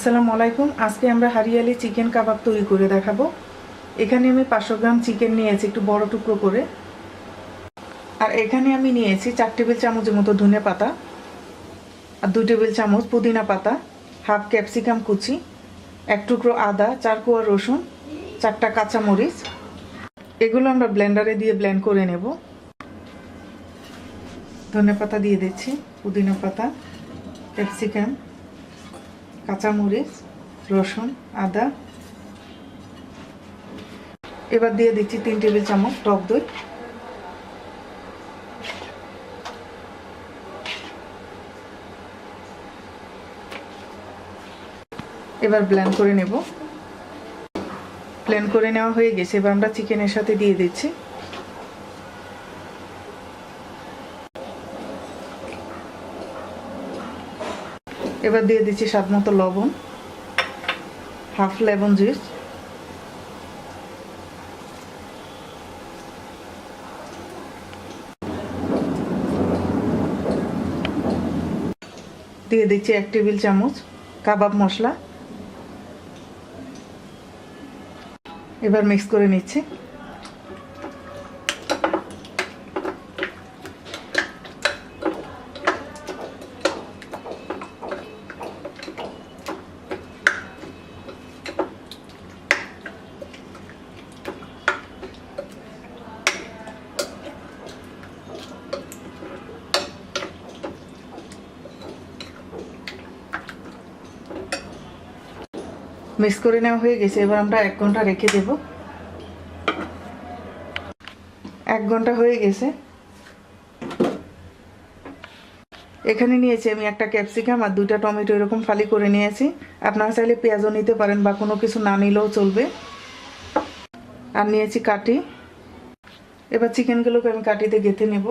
আসসালামু আলাইকুম। আজকে আমরা হারিয়ালি চিকেন কাবাব তৈরি করে দেখাবো। এখানে আমি 500 গ্রাম চিকেন নিয়েছি একটু বড় টুকরো করে, আর এখানে আমি নিয়েছি 4 টেবিল চামচের মতো ধনে পাতা, আর 2 টেবিল চামচ পুদিনা পাতা, হাফ ক্যাপসিকাম কুচি, 1 টুকরো আদা, 4 কোয়া রসুন, 4টা কাঁচামরিচ। এগুলো আমরা ব্লেন্ডারে দিয়ে ব্লেন্ড করে নেব। ধনে পাতা দিয়ে দিচ্ছি, পুদিনা পাতা, ক্যাপসিকাম, কাঁচামরিচ, রসুন, আদা। এবার দিয়ে দিচ্ছি 3 টেবিল চামচ টক দই। এবার ব্লেন্ড করে নেব। ব্লেন্ড করে নেওয়া হয়ে গেছে। এবার আমরা চিকেনের সাথে দিয়ে দিচ্ছি। এবার দিয়ে দিচ্ছি স্বাদ মতো লবণ, হাফ লেমন জুস, দিয়ে দিচ্ছি 1 টেবিল চামচ কাবাব মশলা। এবার মিক্স করে নিচ্ছি। মিক্স করে নেওয়া হয়ে গেছে। এবার আমরা 1 ঘন্টা রেখে দেব। 1 ঘন্টা হয়ে গেছে। এখানে নিয়েছি আমি 1টা ক্যাপসিকাম আর 2টা টমেটো এরকম ফালি করে নিয়েছি। আপনারা চাইলে পেঁয়াজও নিতে পারেন বা কোনো কিছু না নিলেও চলবে। আর নিয়েছি কাটি। এবার চিকেনগুলোকে আমি কাটিতে গেঁথে নেব।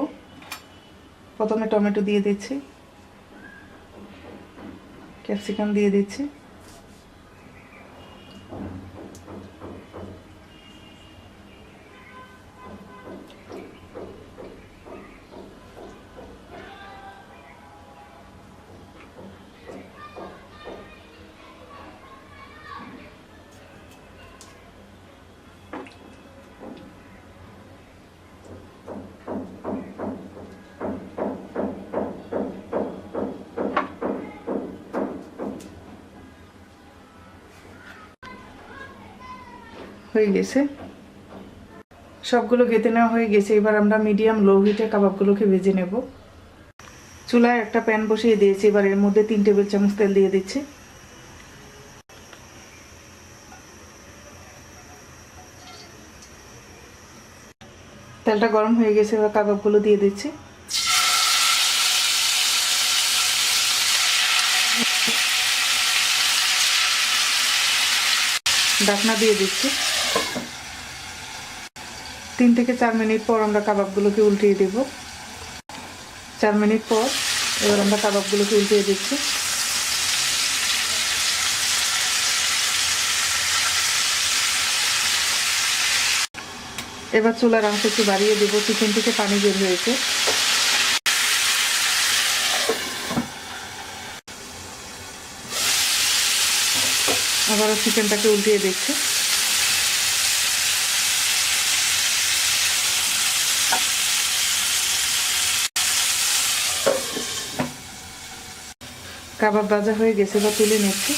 প্রথমে টমেটো দিয়ে দিচ্ছি, ক্যাপসিকাম দিয়ে দিচ্ছি, হয়ে গেছে। সবগুলো গেঁথে নেওয়া হয়ে গেছে। এবার আমরা মিডিয়াম লো হিটে কাবাবগুলোকে ভেজে নেব। চুলায় একটা প্যান বসিয়ে দিয়েছি। এবার এর মধ্যে 3 টেবিল চামচ তেল দিয়ে দিচ্ছি। তেলটা গরম হয়ে গেছে। এবার কাবাবগুলো দিয়ে দিচ্ছি। ঢাকনা দিয়ে দিচ্ছি। 3 থেকে 4 মিনিট পর আমরা কাবাবগুলোকে উল্টিয়ে দেব। 4 মিনিট পর এবার আমরা কাবাবগুলোকে উল্টিয়ে দিচ্ছি। এবার চুলার আঁচ একটু বাড়িয়ে দেব। চিকেন থেকে পানি বের হয়েছে। আবারও চিকেনটাকে উল্টিয়ে দিচ্ছি। কাবাব ভাজা হয়ে গেছে। বা তুলে নিচ্ছি।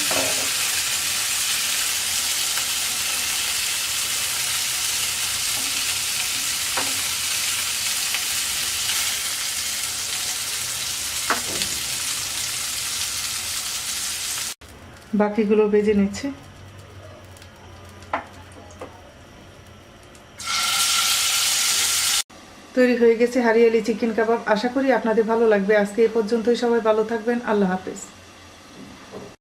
বাকিগুলো ভেজে নিচ্ছি। তৈরি হয়ে গেছে হারিয়ালি চিকেন কাবাব। আশা করি আপনাদের ভালো লাগবে। আজকে এই পর্যন্তই। সবাই ভালো থাকবেন। আল্লাহ হাফেজ।